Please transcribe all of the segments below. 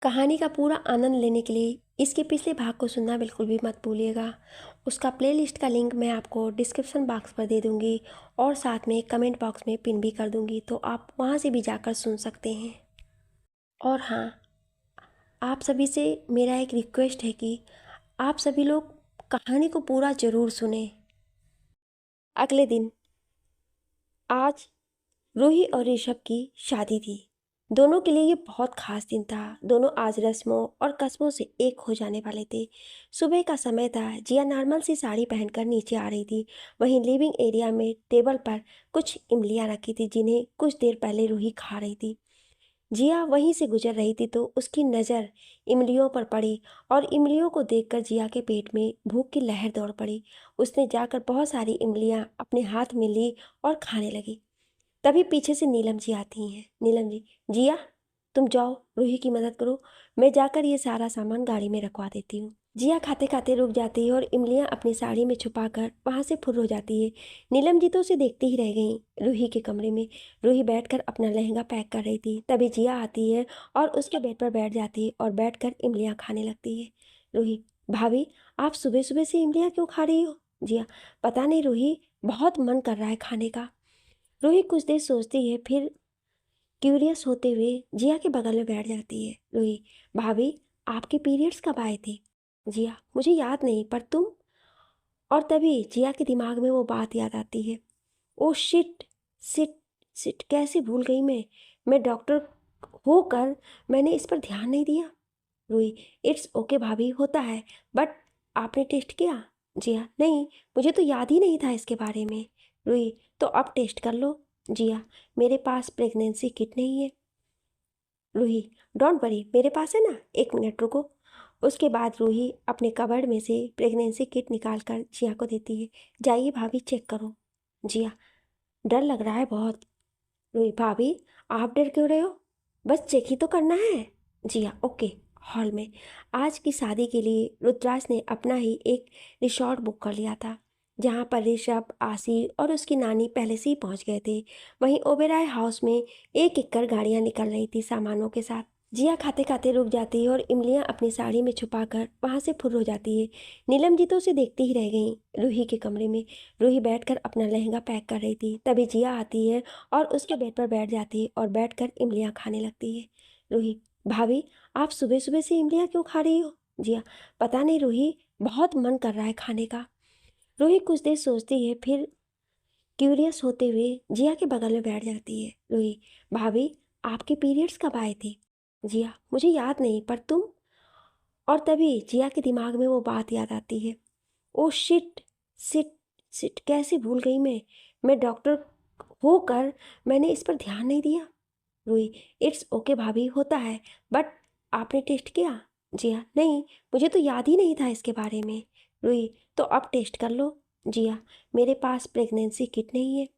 कहानी का पूरा आनंद लेने के लिए इसके पिछले भाग को सुनना बिल्कुल भी मत भूलिएगा। उसका प्लेलिस्ट का लिंक मैं आपको डिस्क्रिप्शन बॉक्स पर दे दूंगी और साथ में कमेंट बॉक्स में पिन भी कर दूंगी, तो आप वहां से भी जाकर सुन सकते हैं। और हाँ, आप सभी से मेरा एक रिक्वेस्ट है कि आप सभी लोग कहानी को पूरा ज़रूर सुने। अगले दिन आज रूही और ऋषभ की शादी थी। दोनों के लिए ये बहुत खास दिन था। दोनों आज रस्मों और कस्मों से एक हो जाने वाले थे। सुबह का समय था। जिया नॉर्मल सी साड़ी पहनकर नीचे आ रही थी। वहीं लिविंग एरिया में टेबल पर कुछ इमलियाँ रखी थी जिन्हें कुछ देर पहले रूही खा रही थी। जिया वहीं से गुजर रही थी तो उसकी नज़र इमलियों पर पड़ी और इमलियों को देखकर जिया के पेट में भूख की लहर दौड़ पड़ी। उसने जाकर बहुत सारी इमलियाँ अपने हाथ में ली और खाने लगी। तभी पीछे से नीलम जी आती हैं। नीलम जी, जिया तुम जाओ रूही की मदद करो, मैं जाकर ये सारा सामान गाड़ी में रखवा देती हूँ। जिया खाते खाते रुक जाती है और इमलियाँ अपनी साड़ी में छुपाकर वहाँ से फुर्र हो जाती है। नीलम जी तो उसे देखते ही रह गई। रूही के कमरे में रूही बैठकर अपना लहंगा पैक कर रही थी। तभी जिया आती है और उसके बेड पर बैठ जाती है और बैठकर इमलियाँ खाने लगती है। रूही, भाभी आप सुबह सुबह से इमलियाँ क्यों खा रही हो? जिया, पता नहीं रूही, बहुत मन कर रहा है खाने का। रूही कुछ देर सोचती है, फिर क्यूरियस होते हुए जिया के बगल में बैठ जाती है। रूही, भाभी आपके पीरियड्स कब आए थे? जिया, मुझे याद नहीं, पर तुम? और तभी जिया के दिमाग में वो बात याद आती है। ओ शिट, सिट सिट कैसे भूल गई मैं डॉक्टर होकर मैंने इस पर ध्यान नहीं दिया। रूही, इट्स ओके भाभी, होता है, बट आपने टेस्ट किया? जिया, नहीं, मुझे तो याद ही नहीं था इसके बारे में। रूही, तो अब टेस्ट कर लो। जिया, मेरे पास प्रेगनेंसी किट नहीं है। रूही, डोंट वरी, मेरे पास है ना, एक मिनट रुको। उसके बाद रूही अपने कबर्ड में से प्रेगनेंसी किट निकाल कर जिया को देती है। जाइए भाभी, चेक करो। जिया, डर लग रहा है बहुत। रूही, भाभी आप डर क्यों रहे हो? बस चेक ही तो करना है। जिया, ओके। हॉल में आज की शादी के लिए रुद्राज ने अपना ही एक रिसॉर्ट बुक कर लिया था, जहाँ पर ऋषभ, आसी और उसकी नानी पहले से ही पहुँच गए थे। वहीं ओबेराय हाउस में एक एक कर गाड़ियाँ निकल रही थी सामानों के साथ। जिया खाते खाते रुक जाती है और इमलियाँ अपनी साड़ी में छुपाकर वहाँ से फुर्र हो जाती है। नीलम जी तो उसे देखती ही रह गई। रूही के कमरे में रूही बैठकर अपना लहंगा पैक कर रही थी। तभी जिया आती है और उसके बेड पर बैठ जाती है और बैठकर इमलियाँ खाने लगती है। रूही, भाभी आप सुबह सुबह से इमलियाँ क्यों खा रही हो? जिया, पता नहीं रूही, बहुत मन कर रहा है खाने का। रूही कुछ देर सोचती है, फिर क्यूरियस होते हुए जिया के बगल में बैठ जाती है। रूही, भाभी आपके पीरियड्स कब आए थे? जिया, मुझे याद नहीं, पर तुम? और तभी जिया के दिमाग में वो बात याद आती है। ओ शिट, सिट सिट कैसे भूल गई मैं डॉक्टर होकर मैंने इस पर ध्यान नहीं दिया। रूही, इट्स ओके भाभी, होता है, बट आपने टेस्ट किया? जिया, नहीं, मुझे तो याद ही नहीं था इसके बारे में। रूही, तो अब टेस्ट कर लो। जिया, मेरे पास प्रेगनेंसी किट नहीं है।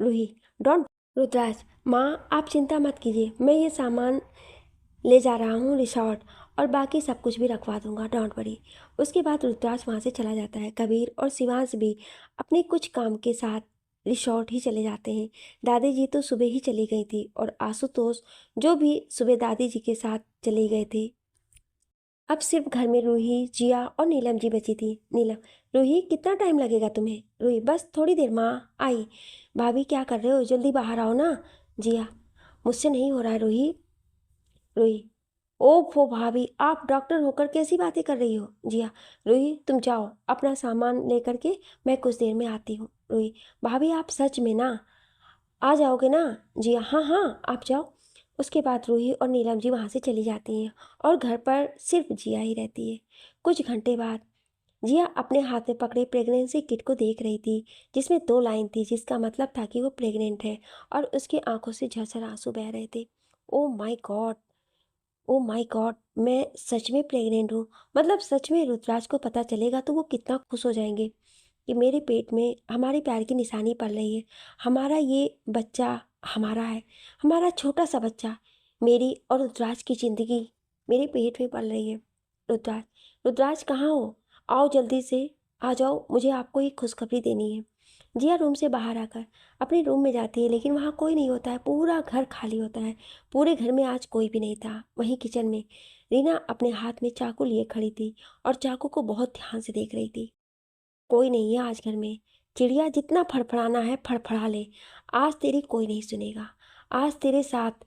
रूही, डोंट। रुद्राज, माँ आप चिंता मत कीजिए, मैं ये सामान ले जा रहा हूँ रिसॉर्ट, और बाकी सब कुछ भी रखवा दूंगा, डोंट वरी। उसके बाद रुद्राज वहाँ से चला जाता है। कबीर और शिवांश भी अपने कुछ काम के साथ रिसॉर्ट ही चले जाते हैं। दादी जी तो सुबह ही चली गई थी और आशुतोष जो भी सुबह दादी जी के साथ चले गए थे। अब सिर्फ घर में रूही, जिया और नीलम जी बची थी। नीलम, रूही कितना टाइम लगेगा तुम्हें? रूही, बस थोड़ी देर माँ, आई। भाभी क्या कर रहे हो, जल्दी बाहर आओ ना। जिया, मुझसे नहीं हो रहा है रूही। रूही, ओफो भाभी आप डॉक्टर होकर कैसी बातें कर रही हो? जिया, रूही तुम जाओ अपना सामान लेकर के, मैं कुछ देर में आती हूँ। रूही, भाभी आप सच में ना आ जाओगे ना? जिया, हाँ हाँ आप जाओ। उसके बाद रूही और नीलम जी वहाँ से चली जाती हैं और घर पर सिर्फ जिया ही रहती है। कुछ घंटे बाद जिया अपने हाथ में पकड़े प्रेगनेंसी किट को देख रही थी, जिसमें 2 लाइन थी, जिसका मतलब था कि वो प्रेग्नेंट है, और उसकी आंखों से झरझर आंसू बह रहे थे। Oh my God, oh my God, मैं सच में प्रेग्नेंट हूँ। मतलब सच में रुद्राज को पता चलेगा तो वो कितना खुश हो जाएंगे कि मेरे पेट में हमारे प्यार की निशानी पड़ रही है। हमारा ये बच्चा हमारा है, हमारा छोटा सा बच्चा। मेरी और रुद्राज की ज़िंदगी मेरे पेट में पल रही है। रुद्राज, रुद्राज कहाँ हो? आओ जल्दी से, आ जाओ, मुझे आपको एक खुशखबरी देनी है। जिया रूम से बाहर आकर अपने रूम में जाती है, लेकिन वहाँ कोई नहीं होता है। पूरा घर खाली होता है। पूरे घर में आज कोई भी नहीं था। वहीं किचन में रीना अपने हाथ में चाकू लिए खड़ी थी और चाकू को बहुत ध्यान से देख रही थी। कोई नहीं है आज घर में। चिड़िया जितना फड़फड़ाना है फड़फड़ा ले, आज तेरी कोई नहीं सुनेगा। आज तेरे साथ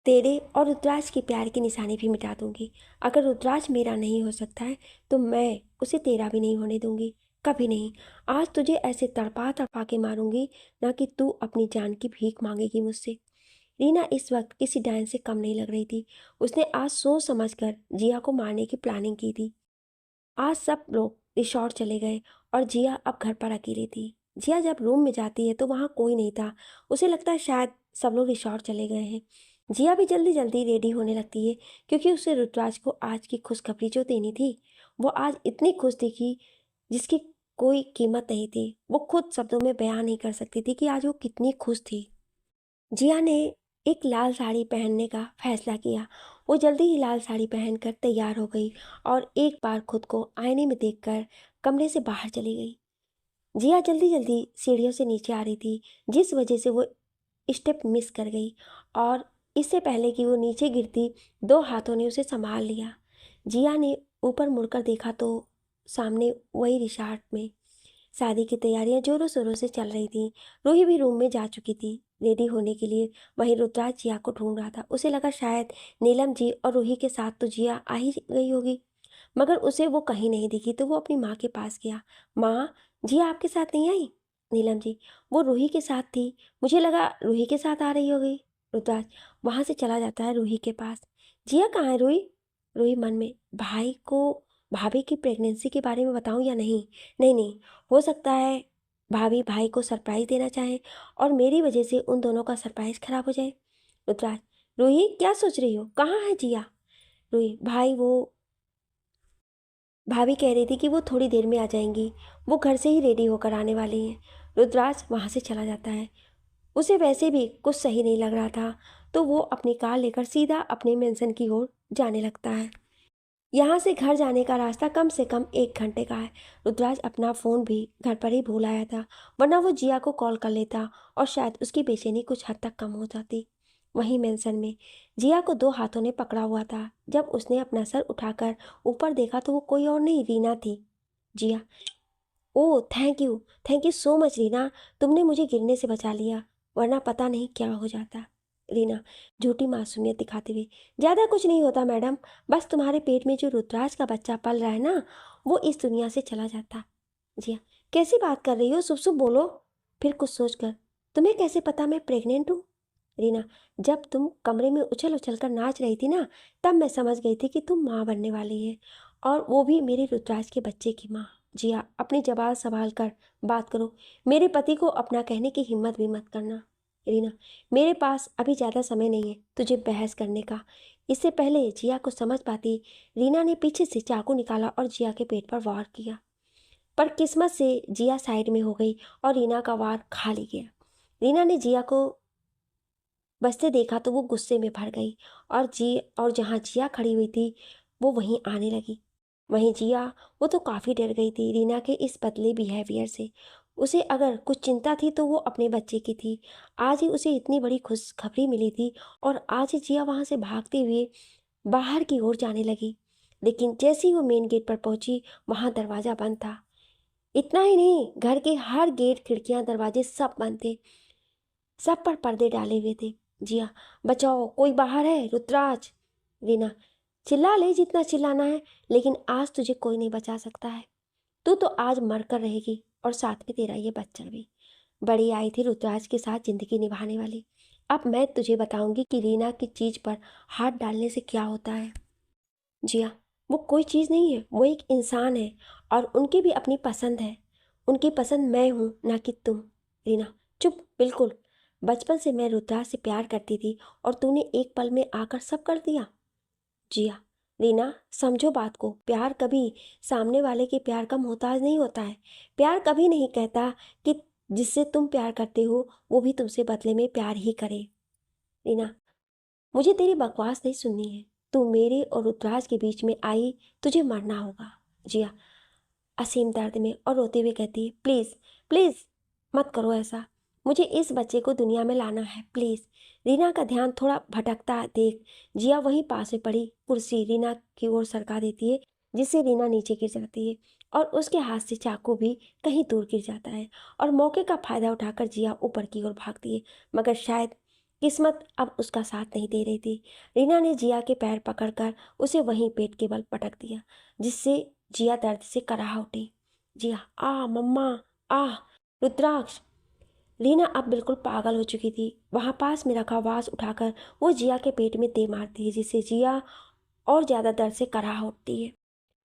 तेरे और रुद्राज के प्यार की निशानी भी मिटा दूंगी। अगर रुद्राज मेरा नहीं हो सकता है तो मैं उसे तेरा भी नहीं होने दूंगी, कभी नहीं। आज तुझे ऐसे तड़पा तड़पा के मारूंगी ना कि तू अपनी जान की भीख मांगेगी मुझसे। रीना इस वक्त किसी डायन से कम नहीं लग रही थी। उसने आज सोच समझ कर जिया को मारने की प्लानिंग की थी। आज सब लोग रिसोर्ट चले गए और जिया अब घर पर अकेली थी। जिया जब रूम में जाती है तो वहाँ कोई नहीं था। उसे लगता है शायद सब लोग रिसोर्ट चले गए हैं। जिया भी जल्दी जल्दी रेडी होने लगती है, क्योंकि उसे रुद्राज को आज की खुशखबरी जो देनी थी, वो आज इतनी खुश थी कि जिसकी कोई कीमत नहीं थी। वो खुद शब्दों में बयान नहीं कर सकती थी कि आज वो कितनी खुश थी। जिया ने एक लाल साड़ी पहनने का फैसला किया। वो जल्दी ही लाल साड़ी पहनकर तैयार हो गई और एक बार खुद को आईने में देखकर कमरे से बाहर चली गई। जिया जल्दी जल्दी सीढ़ियों से नीचे आ रही थी, जिस वजह से वो स्टेप मिस कर गई और इससे पहले कि वो नीचे गिरती, दो हाथों ने उसे संभाल लिया। जिया ने ऊपर मुड़कर देखा तो सामने वही रिसॉर्ट में शादी की तैयारियां जोरों शोरों से चल रही थी। रूही भी रूम में जा चुकी थी रेडी होने के लिए। वहीं रुद्राज जिया को ढूंढ रहा था। उसे लगा शायद नीलम जी और रूही के साथ तो जिया आ ही गई होगी, मगर उसे वो कहीं नहीं दिखी। तो वो अपनी माँ के पास गया। माँ, जिया आपके साथ नहीं आई? नीलम जी, वो रूही के साथ थी, मुझे लगा रूही के साथ आ रही होगी। रुद्राज वहां से चला जाता है रूही के पास। जिया कहाँ है रूही? रूही मन में, भाई को भाभी की प्रेगनेंसी के बारे में बताऊं या नहीं? नहीं नहीं, हो सकता है भाभी भाई को सरप्राइज देना चाहे और मेरी वजह से उन दोनों का सरप्राइज खराब हो जाए। रुद्राज, रूही क्या सोच रही हो? कहाँ है जिया? रूही, भाई वो भाभी कह रही थी कि वो थोड़ी देर में आ जाएंगी, वो घर से ही रेडी होकर आने वाली हैं। रुद्राज वहाँ से चला जाता है। उसे वैसे भी कुछ सही नहीं लग रहा था, तो वो अपनी कार लेकर सीधा अपने मेंशन की ओर जाने लगता है। यहाँ से घर जाने का रास्ता कम से कम 1 घंटे का है। रुद्राज अपना फ़ोन भी घर पर ही भूल आया था, वरना वो जिया को कॉल कर लेता और शायद उसकी बेचैनी कुछ हद तक कम हो जाती। वहीं मेंशन में जिया को दो हाथों ने पकड़ा हुआ था। जब उसने अपना सर उठाकर ऊपर देखा तो वो कोई और नहीं, रीना थी। Jiya, oh thank you so much Reena, तुमने मुझे गिरने से बचा लिया, वरना पता नहीं क्या हो जाता। रीना झूठी मासूमियत दिखाते हुए, ज़्यादा कुछ नहीं होता मैडम, बस तुम्हारे पेट में जो रुद्राज का बच्चा पल रहा है ना, वो इस दुनिया से चला जाता। जिया, कैसी बात कर रही हो? शुभ शुभ बोलो। फिर कुछ सोच कर, तुम्हें कैसे पता मैं प्रेग्नेंट हूँ? रीना, जब तुम कमरे में उछल उछल कर नाच रही थी ना, तब मैं समझ गई थी कि तुम माँ बनने वाली है, और वो भी मेरे रुद्राज के बच्चे की माँ। जिया, अपनी जबान संभाल कर बात करो, मेरे पति को अपना कहने की हिम्मत भी मत करना। रीना, मेरे पास अभी ज़्यादा समय नहीं है तुझे बहस करने का। इससे पहले जिया को समझ पाती, रीना ने पीछे से चाकू निकाला और जिया के पेट पर वार किया। पर किस्मत से जिया साइड में हो गई और रीना का वार खा ली गया। रीना ने जिया को बचते देखा तो वो गुस्से में भर गई और जहाँ जिया खड़ी हुई थी वो वहीं आने लगी। वहीं जिया, वो तो काफ़ी डर गई थी रीना के इस बदले बिहेवियर से। उसे अगर कुछ चिंता थी तो वो अपने बच्चे की थी। आज ही उसे इतनी बड़ी खुशखबरी मिली थी और आज ही जिया वहाँ से भागते हुए बाहर की ओर जाने लगी। लेकिन जैसे ही वो मेन गेट पर पहुंची, वहाँ दरवाज़ा बंद था। इतना ही नहीं, घर के हर गेट खिड़कियाँ दरवाजे सब बंद थे, सब पर पर्दे डाले हुए थे। जिया, बचाओ, कोई बाहर है? रुद्राज। रीना, चिल्ला ले जितना चिल्लाना है, लेकिन आज तुझे कोई नहीं बचा सकता है। तू तो आज मर कर रहेगी और साथ में तेरा ये बच्चा भी। बड़ी आई थी रुद्राज के साथ जिंदगी निभाने वाली। अब मैं तुझे बताऊंगी कि रीना की चीज पर हाथ डालने से क्या होता है। जिया, वो कोई चीज़ नहीं है, वो एक इंसान है और उनकी भी अपनी पसंद है। उनकी पसंद मैं हूँ, ना कि तुम। रीना, चुप, बिल्कुल। बचपन से मैं रुद्राज से प्यार करती थी और तूने एक पल में आकर सब कर दिया। जिया, रीना समझो बात को, प्यार कभी सामने वाले के प्यार का मोहताज नहीं होता है। प्यार कभी नहीं कहता कि जिससे तुम प्यार करते हो वो भी तुमसे बदले में प्यार ही करे। रीना, मुझे तेरी बकवास नहीं सुननी है। तू मेरे और रुद्राज के बीच में आई, तुझे मरना होगा। जिया, असीम दर्द में और रोते हुए कहती है, प्लीज़ प्लीज़ मत करो ऐसा, मुझे इस बच्चे को दुनिया में लाना है प्लीज़। रीना का ध्यान थोड़ा भटकता देख जिया वहीं पास में पड़ी कुर्सी रीना की ओर सरका देती है, जिससे रीना नीचे गिर जाती है और उसके हाथ से चाकू भी कहीं दूर गिर जाता है और मौके का फ़ायदा उठाकर जिया ऊपर की ओर भागती है। मगर शायद किस्मत अब उसका साथ नहीं दे रही थी। रीना ने जिया के पैर पकड़कर उसे वहीं पेट के बल पटक दिया, जिससे जिया दर्द से कराह उठी। जिया, आ मम्मा, आ रुद्राक्ष। रीना अब बिल्कुल पागल हो चुकी थी। वहां पास में रखा वास उठाकर वो जिया के पेट में दे मारती है, जिससे जिया और ज़्यादा दर्द से कराह उठती है।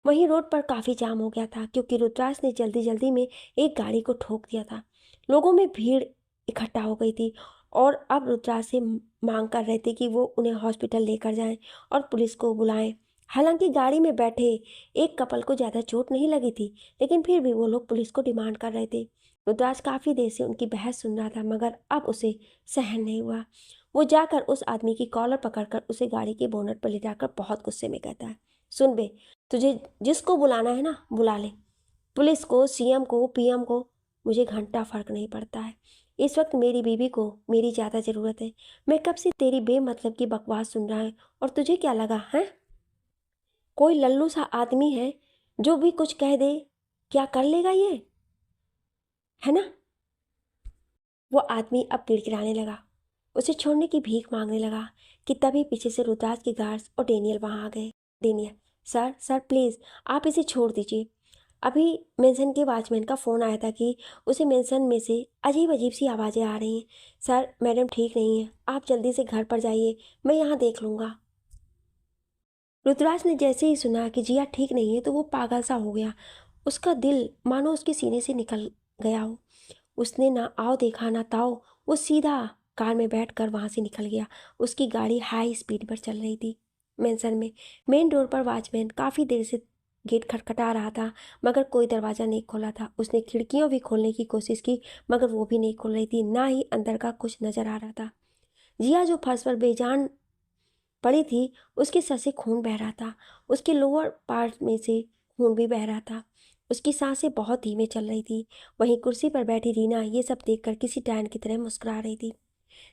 वहीं रोड पर काफ़ी जाम हो गया था, क्योंकि रुद्राक्ष ने जल्दी जल्दी में एक गाड़ी को ठोक दिया था। लोगों में भीड़ इकट्ठा हो गई थी और अब रुद्राक्ष से मांग कर रहे थे कि वो उन्हें हॉस्पिटल लेकर जाएं और पुलिस को बुलाएं। हालांकि गाड़ी में बैठे एक कपल को ज़्यादा चोट नहीं लगी थी, लेकिन फिर भी वो लोग पुलिस को डिमांड कर रहे थे। रुद्राक्ष काफ़ी देर से उनकी बहस सुन रहा था, मगर अब उसे सहन नहीं हुआ। वो जाकर उस आदमी की कॉलर पकड़कर उसे गाड़ी के बोनट पर ले जाकर बहुत गुस्से में कहता है, सुन बे, तुझे जिसको बुलाना है ना बुला ले, पुलिस को, सीएम को, पीएम को, मुझे घंटा फर्क नहीं पड़ता है। इस वक्त मेरी बीवी को मेरी ज़्यादा ज़रूरत है। मैं कब से तेरी बेमतलब की बकवास सुन रहा है और तुझे क्या लगा है? कोई लल्लू सा आदमी है जो भी कुछ कह दे, क्या कर लेगा ये, है ना? वो आदमी अब गिड़गिड़ाने लगा, उसे छोड़ने की भीख मांगने लगा कि तभी पीछे से रुद्राज के गार्ड्स और डेनियल वहां आ गए। डेनियल, सर सर प्लीज़ आप इसे छोड़ दीजिए। अभी मेंशन के वॉचमैन का फ़ोन आया था कि उसे मेंशन में से अजीब अजीब सी आवाज़ें आ रही हैं। सर मैडम ठीक नहीं है, आप जल्दी से घर पर जाइए, मैं यहाँ देख लूँगा। रुद्राज ने जैसे ही सुना कि जिया ठीक नहीं है तो वो पागल सा हो गया। उसका दिल मानो उसके सीने से निकल गया हो। उसने ना आओ देखा ना ताओ, वो सीधा कार में बैठकर वहाँ से निकल गया। उसकी गाड़ी हाई स्पीड पर चल रही थी। मेंशन में मेन डोर पर वॉचमैन काफ़ी देर से गेट खटखटा रहा था, मगर कोई दरवाज़ा नहीं खोला था। उसने खिड़कियाँ भी खोलने की कोशिश की, मगर वो भी नहीं खुल रही थी, ना ही अंदर का कुछ नज़र आ रहा था। जिया जो फर्श पर बेजान पड़ी थी, उसके सर से खून बह रहा था। उसके लोअर पार्ट में से खून भी बह रहा था। उसकी सांसें बहुत धीमे चल रही थी। वहीं कुर्सी पर बैठी रीना ये सब देखकर किसी टैन की तरह मुस्कुरा रही थी।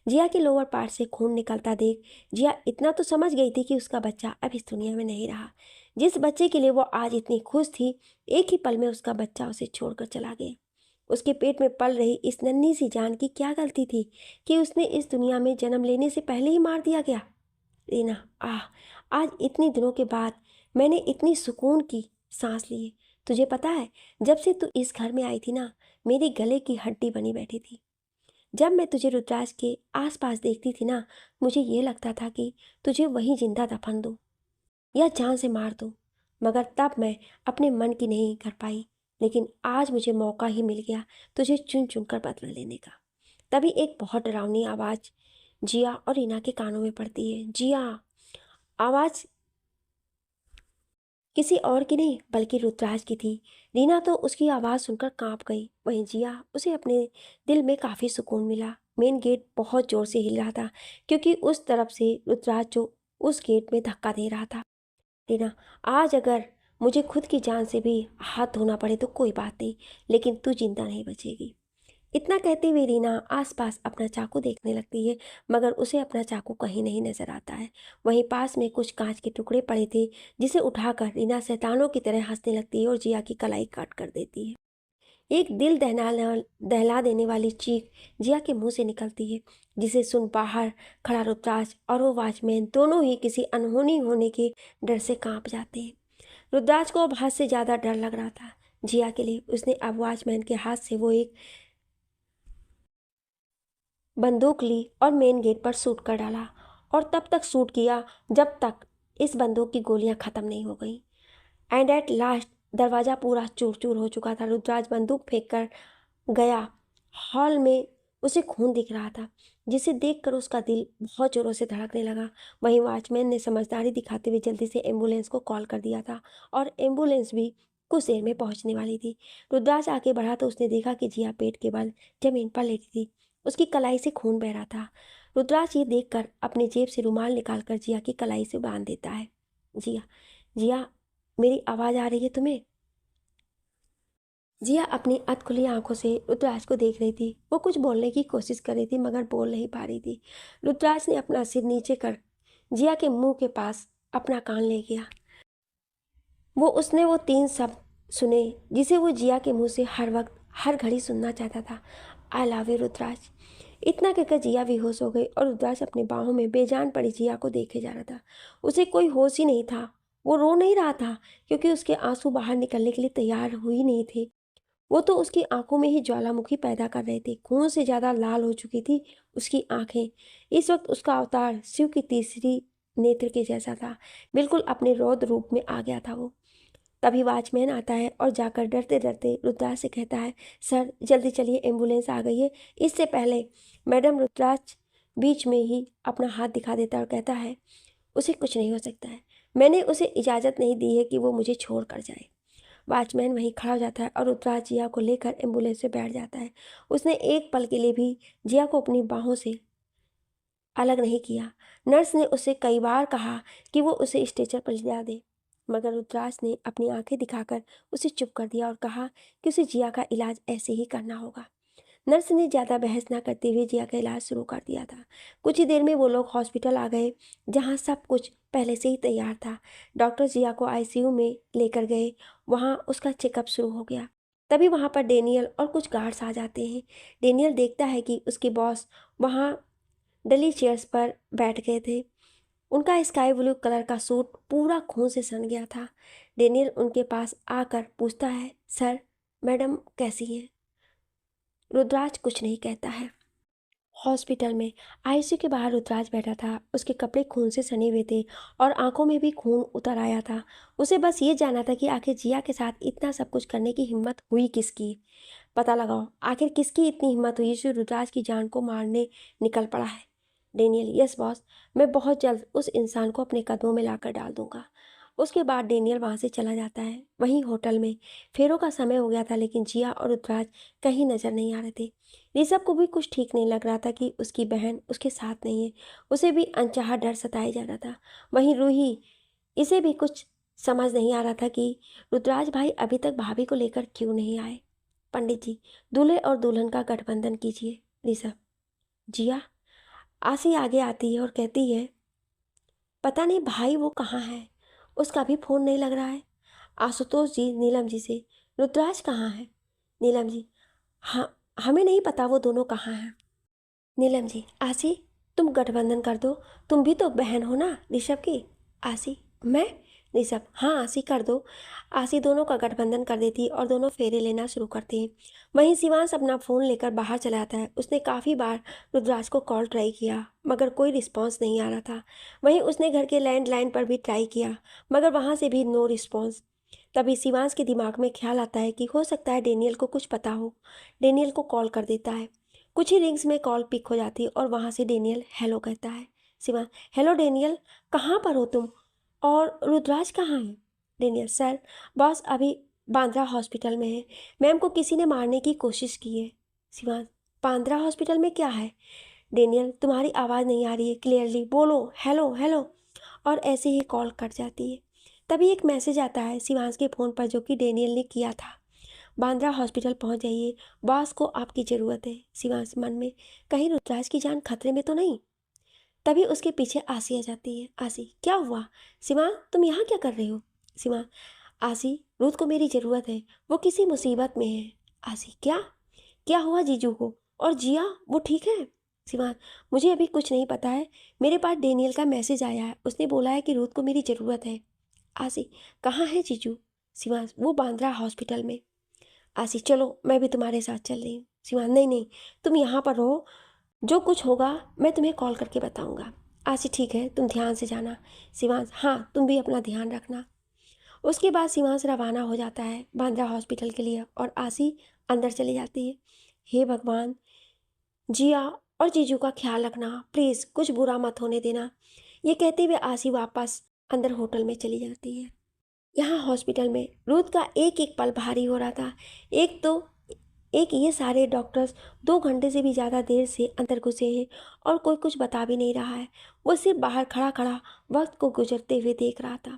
जिया के लोअर पार्ट से खून निकलता देख जिया इतना तो समझ गई थी कि उसका बच्चा अब इस दुनिया में नहीं रहा। जिस बच्चे के लिए वो आज इतनी खुश थी, एक ही पल में उसका बच्चा उसे छोड़कर चला गया। उसके पेट में पल रही इस नन्ही सी जान की क्या गलती थी कि उसने इस दुनिया में जन्म लेने से पहले ही मार दिया गया। रीना, आह, आज इतने दिनों के बाद मैंने इतनी सुकून की सांस ली है। तुझे पता है, जब से तू इस घर में आई थी ना, मेरी गले की हड्डी बनी बैठी थी। जब मैं तुझे रुद्राज के आसपास देखती थी ना, मुझे ये लगता था कि तुझे वहीं जिंदा दफन दूँ या जान से मार दूँ, मगर तब मैं अपने मन की नहीं कर पाई। लेकिन आज मुझे मौका ही मिल गया तुझे चुन चुन कर बदला लेने का। तभी एक बहुत डरावनी आवाज़ जिया और रीना के कानों में पड़ती है। जिया, आवाज़ किसी और की नहीं बल्कि रुद्राज की थी। रीना तो उसकी आवाज़ सुनकर कांप गई। वहीं जिया, उसे अपने दिल में काफ़ी सुकून मिला। मेन गेट बहुत ज़ोर से हिल रहा था, क्योंकि उस तरफ से रुद्राज जो उस गेट में धक्का दे रहा था। रीना, आज अगर मुझे खुद की जान से भी हाथ धोना पड़े तो कोई बात नहीं, लेकिन तू जिंदा नहीं बचेगी। इतना कहते हुए रीना आसपास अपना चाकू देखने लगती है, मगर उसे अपना चाकू कहीं नहीं नजर आता है। वहीं पास में कुछ कांच के टुकड़े पड़े थे, जिसे उठाकर रीना शैतानों की तरह हंसने लगती है और जिया की कलाई काट कर देती है। एक दिल दहला देने वाली चीख जिया के मुंह से निकलती है, जिसे सुन बाहर खड़ा रुद्राज और वो वॉचमैन दोनों ही किसी अनहोनी होने के डर से कांप जाते हैं। रुद्राज को अब हाथ से ज़्यादा डर लग रहा था जिया के लिए। उसने अब वॉचमैन के हाथ से वो एक बंदूक ली और मेन गेट पर शूट कर डाला, और तब तक शूट किया जब तक इस बंदूक की गोलियां ख़त्म नहीं हो गई। एंड एट लास्ट दरवाज़ा पूरा चूर चूर हो चुका था। रुद्राज बंदूक फेंक कर गया। हॉल में उसे खून दिख रहा था, जिसे देखकर उसका दिल बहुत ज़ोरों से धड़कने लगा। वहीं वॉचमैन ने समझदारी दिखाते हुए जल्दी से एम्बुलेंस को कॉल कर दिया था, और एम्बुलेंस भी कुछ देर में पहुंचने वाली थी। रुद्राज आगे बढ़ा तो उसने देखा कि जिया पेट के बल जमीन पर लेटी थी। उसकी कलाई से खून बह रहा था। रुद्राज ये देखकर अपनी जेब से रुमाल निकालकर जिया की कलाई से बांध देता है। जिया, जिया, मेरी आवाज़ आ रही है तुम्हें? जिया अपनी अधखुली आंखों से रुद्राज को देख रही थी। वो कुछ बोलने की कोशिश कर रही थी मगर बोल नहीं पा रही थी। रुद्राज ने अपना सिर नीचे कर जिया के मुंह के पास अपना कान ले गया। उसने वो 3 शब्द सुने जिसे वो जिया के मुंह से हर वक्त हर घड़ी सुनना चाहता था। आई लव यू रुद्राज। इतना कहकर जिया बेहोश हो गई और रुद्राज अपने बाहों में बेजान पड़ी जिया को देखे जा रहा था। उसे कोई होश ही नहीं था। वो रो नहीं रहा था क्योंकि उसके आंसू बाहर निकलने के लिए तैयार हुई नहीं थे। वो तो उसकी आंखों में ही ज्वालामुखी पैदा कर रहे थे। खून से ज़्यादा लाल हो चुकी थी उसकी आंखें। इस वक्त उसका अवतार शिव की तीसरी नेत्र के जैसा था। बिल्कुल अपने रौद्र रूप में आ गया था वो। तभी वॉचमैन आता है और जाकर डरते डरते रुद्राज से कहता है, सर जल्दी चलिए, एम्बुलेंस आ गई है। इससे पहले मैडम रुद्राज बीच में ही अपना हाथ दिखा देता है और कहता है, उसे कुछ नहीं हो सकता है। मैंने उसे इजाज़त नहीं दी है कि वो मुझे छोड़ कर जाए। वॉचमैन वहीं खड़ा हो जाता है और रुद्राज जिया को लेकर एम्बुलेंस में बैठ जाता है। उसने एक पल के लिए भी जिया को अपनी बाहों से अलग नहीं किया। नर्स ने उसे कई बार कहा कि वो उसे स्ट्रेचर पर ले दे, मगर रुद्राज ने अपनी आंखें दिखाकर उसे चुप कर दिया और कहा कि उसे जिया का इलाज ऐसे ही करना होगा। नर्स ने ज़्यादा बहस ना करते हुए जिया का इलाज शुरू कर दिया था। कुछ ही देर में वो लोग हॉस्पिटल आ गए जहाँ सब कुछ पहले से ही तैयार था। डॉक्टर जिया को आईसीयू में लेकर गए। वहाँ उसका चेकअप शुरू हो गया। तभी वहाँ पर डेनियल और कुछ गार्ड्स आ जाते हैं। डेनियल देखता है कि उसके बॉस वहाँ डली चेयर्स पर बैठ गए थे। उनका स्काई ब्लू कलर का सूट पूरा खून से सन गया था। डेनियल उनके पास आकर पूछता है, सर मैडम कैसी हैं? रुद्राज कुछ नहीं कहता है। हॉस्पिटल में आईसीयू के बाहर रुद्राज बैठा था। उसके कपड़े खून से सने हुए थे और आंखों में भी खून उतर आया था। उसे बस ये जानना था कि आखिर जिया के साथ इतना सब कुछ करने की हिम्मत हुई किसकी। पता लगाओ आखिर किसकी इतनी हिम्मत हुई जो रुद्राज की जान को मारने निकल पड़ा है। डेनियल, यस बॉस, मैं बहुत जल्द उस इंसान को अपने कदमों में लाकर डाल दूंगा। उसके बाद डेनियल वहाँ से चला जाता है। वहीं होटल में फेरों का समय हो गया था लेकिन जिया और रुद्राज कहीं नजर नहीं आ रहे थे। ऋषभ को भी कुछ ठीक नहीं लग रहा था कि उसकी बहन उसके साथ नहीं है। उसे भी अनचाहा डर सताया जा रहा था। वहीं रूही, इसे भी कुछ समझ नहीं आ रहा था कि रुद्राज भाई अभी तक भाभी को लेकर क्यों नहीं आए। पंडित जी, दूल्हे और दुल्हन का गठबंधन कीजिए। ऋषभ, जिया। आसी आगे आती है और कहती है, पता नहीं भाई वो कहाँ है, उसका भी फोन नहीं लग रहा है। आशुतोष जी नीलम जी से, रुद्राज कहाँ है? नीलम जी, हाँ हमें नहीं पता वो दोनों कहाँ हैं। नीलम जी, आसी तुम गठबंधन कर दो, तुम भी तो बहन हो ना ऋषभ की। आसी, मैं? ऋषभ, हाँ आसी कर दो। आसी दोनों का गठबंधन कर देती और दोनों फेरे लेना शुरू करते हैं। वहीं शिवांश अपना फ़ोन लेकर बाहर चला आता है। उसने काफ़ी बार रुद्राज को कॉल ट्राई किया मगर कोई रिस्पॉन्स नहीं आ रहा था। वहीं उसने घर के लैंडलाइन पर भी ट्राई किया मगर वहाँ से भी नो रिस्पॉन्स। तभी शिवांश के दिमाग में ख्याल आता है कि हो सकता है डेनियल को कुछ पता हो। डेनियल को कॉल कर देता है। कुछ ही रिंग्स में कॉल पिक हो जाती है और वहाँ से डेनियल हेलो कहता है। शिवांश, हेलो डेनियल, कहाँ पर हो तुम और रुद्राज कहाँ है? डेनियल, सर बॉस अभी बांद्रा हॉस्पिटल में है। मैम को किसी ने मारने की कोशिश की है। शिवांश, बांद्रा हॉस्पिटल में क्या है? डेनियल, तुम्हारी आवाज़ नहीं आ रही है क्लियरली, बोलो हेलो हेलो। और ऐसे ही कॉल कट जाती है। तभी एक मैसेज आता है शिवांश के फ़ोन पर जो कि डेनियल ने किया था। बांद्रा हॉस्पिटल पहुंच जाइए, बॉस को आपकी ज़रूरत है। शिवांश मन में, कहीं रुद्राज की जान खतरे में तो नहीं। तभी उसके पीछे आसी आ जाती है। आसी, क्या हुआ? शिवांश, तुम यहाँ क्या कर रहे हो? शिवांश, आसी रुद्र को मेरी ज़रूरत है, वो किसी मुसीबत में है। आसी, क्या क्या हुआ जीजू को? और जिया वो ठीक है? शिवांश, मुझे अभी कुछ नहीं पता है। मेरे पास डेनियल का मैसेज आया है, उसने बोला है कि रुद्र को मेरी ज़रूरत है। आसी, कहाँ है जीजू? शिवांश, वो बांद्रा हॉस्पिटल में। आसी, चलो मैं भी तुम्हारे साथ चल रही हूँ। शिवांश, नहीं नहीं, तुम यहाँ पर रहो, जो कुछ होगा मैं तुम्हें कॉल करके बताऊँगा। आसी, ठीक है, तुम ध्यान से जाना। शिवांश, हाँ तुम भी अपना ध्यान रखना। उसके बाद शिवांश रवाना हो जाता है बांद्रा हॉस्पिटल के लिए और आसी अंदर चली जाती है। हे भगवान, जिया और जीजू का ख्याल रखना, प्लीज़ कुछ बुरा मत होने देना। ये कहते हुए आसी वापस अंदर होटल में चली जाती है। यहाँ हॉस्पिटल में रुद्र का एक एक पल भारी हो रहा था। एक ये सारे डॉक्टर्स 2 घंटे से भी ज़्यादा देर से अंदर घुसे हैं और कोई कुछ बता भी नहीं रहा है। वो सिर्फ बाहर खड़ा खड़ा वक्त को गुजरते हुए देख रहा था।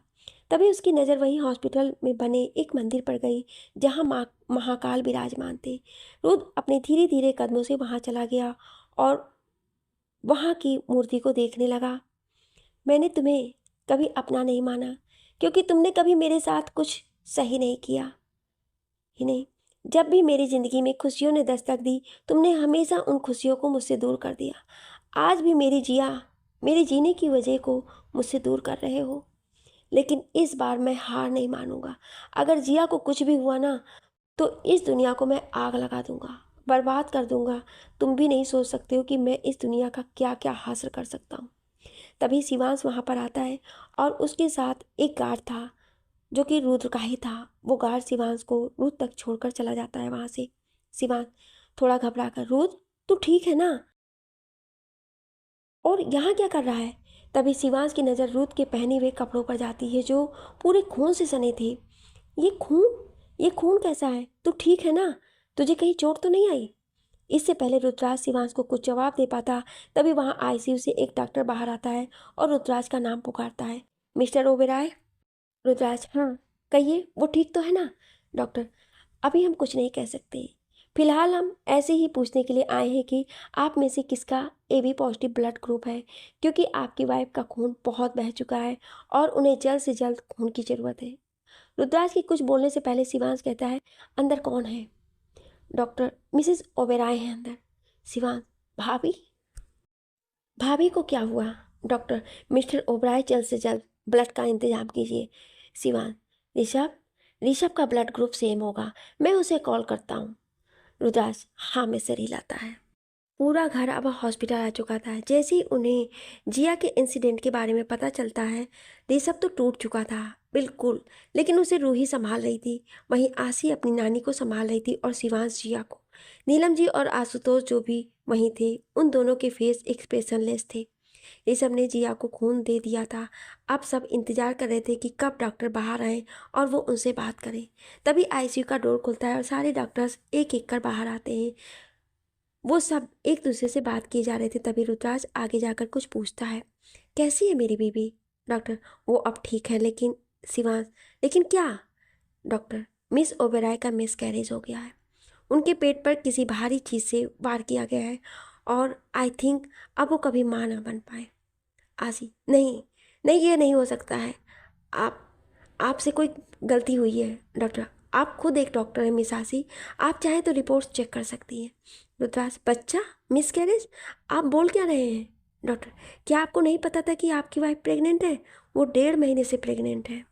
तभी उसकी नज़र वहीं हॉस्पिटल में बने एक मंदिर पर गई जहाँ महाकाल विराजमान थे। रुद्र अपने धीरे धीरे कदमों से वहाँ चला गया और वहाँ की मूर्ति को देखने लगा। मैंने तुम्हें कभी अपना नहीं माना क्योंकि तुमने कभी मेरे साथ कुछ सही नहीं किया ही नहीं। जब भी मेरी ज़िंदगी में खुशियों ने दस्तक दी, तुमने हमेशा उन खुशियों को मुझसे दूर कर दिया। आज भी मेरे जीने की वजह को मुझसे दूर कर रहे हो। लेकिन इस बार मैं हार नहीं मानूंगा। अगर जिया को कुछ भी हुआ ना, तो इस दुनिया को मैं आग लगा दूंगा, बर्बाद कर दूंगा। तुम भी नहीं सोच सकते हो कि मैं इस दुनिया का क्या क्या हासिल कर सकता हूँ। तभी शिवांश वहाँ पर आता है और उसके साथ एक गार्ड था जो कि रुद्र का ही था। वो गार्ड शिवांश को रुद्र तक छोड़कर चला जाता है वहाँ से। शिवांश थोड़ा घबरा कर, रुद्र तू ठीक है ना, और यहाँ क्या कर रहा है? तभी शिवांश की नज़र रुद्र के पहने हुए कपड़ों पर जाती है जो पूरे खून से सने थे। ये खून ये खून कैसा है? तू ठीक है ना? तुझे कहीं चोट तो नहीं आई? इससे पहले रुद्राज शिवांश को कुछ जवाब दे पाता, तभी वहाँ आईसीयू से एक डॉक्टर बाहर आता है और रुद्राज का नाम पुकारता है। मिस्टर ओबेरॉय। रुद्राज, हाँ कहिए, वो ठीक तो है ना? डॉक्टर, अभी हम कुछ नहीं कह सकते। फिलहाल हम ऐसे ही पूछने के लिए आए हैं कि आप में से किसका AB पॉजिटिव ब्लड ग्रुप है, क्योंकि आपकी वाइफ का खून बहुत बह चुका है और उन्हें जल्द से जल्द खून की ज़रूरत है। रुद्राज के कुछ बोलने से पहले शिवांश कहता है, अंदर कौन है? डॉक्टर, मिसेस ओबेरॉय है अंदर। शिवांश, भाभी? भाभी को क्या हुआ? डॉक्टर, मिस्टर ओबराय जल्द से जल्द ब्लड का इंतजाम कीजिए। शिवान, ऋषभ, ऋषभ का ब्लड ग्रुप सेम होगा, मैं उसे कॉल करता हूँ। रुद्राज हाँ में सिर हिलाता है। पूरा घर अब हॉस्पिटल आ चुका था। जैसे ही उन्हें जिया के इंसिडेंट के बारे में पता चलता है, ऋषभ तो टूट चुका था बिल्कुल, लेकिन उसे रूही संभाल रही थी। वहीं आसी अपनी नानी को संभाल रही थी और शिवांश जिया को। नीलम जी और आशुतोष जो भी वहीं थे, उन दोनों के फेस एक्सप्रेशनलेस थे। ऋषभ ने जिया को खून दे दिया था। अब सब इंतजार कर रहे थे कि कब डॉक्टर बाहर आए और वो उनसे बात करें। तभी आईसीयू का डोर खुलता है और सारे डॉक्टर्स एक एक कर बाहर आते हैं। वो सब एक दूसरे से बात किए जा रहे थे। तभी रुद्राज आगे जाकर कुछ पूछता है, कैसी है मेरी बीबी? डॉक्टर, वो अब ठीक है, लेकिन शिवांश, लेकिन क्या? डॉक्टर, मिस ओबेरॉय का मिस कैरेज हो गया है। उनके पेट पर किसी भारी चीज़ से वार किया गया है और आई थिंक अब वो कभी माँ ना बन पाए। आशी, नहीं नहीं, ये नहीं हो सकता है। आप आपसे कोई गलती हुई है। डॉक्टर, आप खुद एक डॉक्टर हैं मिस आशी, आप चाहें तो रिपोर्ट्स चेक कर सकती हैं। रुद्राज, बच्चा मिस कैरेज, आप बोल क्या रहे हैं? डॉक्टर, क्या आपको नहीं पता था कि आपकी वाइफ प्रेग्नेंट है? वो 1.5 महीने से प्रेग्नेंट है।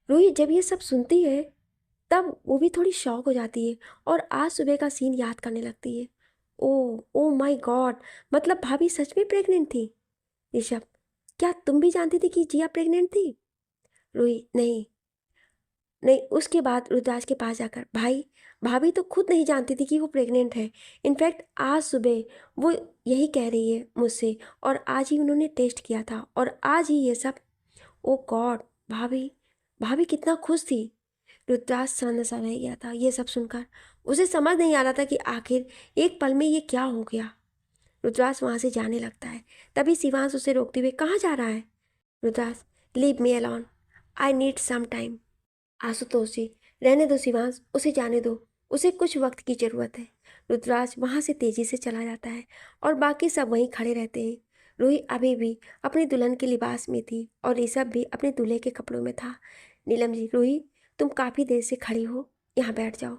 रोहित जब ये सब सुनती है, तब वो भी थोड़ी शॉक हो जाती है और आज सुबह का सीन याद करने लगती है। ओ ओ माय गॉड, मतलब भाभी सच में प्रेग्नेंट थी? ऋषभ, क्या तुम भी जानती थी कि जिया प्रेग्नेंट थी? रूही, नहीं नहीं। उसके बाद रुद्राज के पास जाकर, भाई भाभी तो खुद नहीं जानती थी कि वो प्रेग्नेंट है। इनफैक्ट आज सुबह वो यही कह रही है मुझसे, और आज ही उन्होंने टेस्ट किया था और आज ही ये सब। ओ गॉड, भाभी भाभी कितना खुश थी। रुद्राज सन्न सा रह गया था ये सब सुनकर। उसे समझ नहीं आ रहा था कि आखिर एक पल में ये क्या हो गया। रुद्राज वहाँ से जाने लगता है। तभी शिवांश उसे रोकते हुए, कहाँ जा रहा है? Rudraj, leave me alone, I need some time. Ashutosh ji, रहने दो शिवांश, उसे जाने दो, उसे कुछ वक्त की ज़रूरत है। रुद्राज वहाँ से तेजी से चला जाता है और बाकी सब वहीं खड़े रहते हैं। रूही अभी भी अपनी दुल्हन के लिबास में थी और ऋषभ भी अपने दूल्हे के कपड़ों में था। नीलम जी, रूही तुम काफ़ी देर से खड़ी हो, यहाँ बैठ जाओ।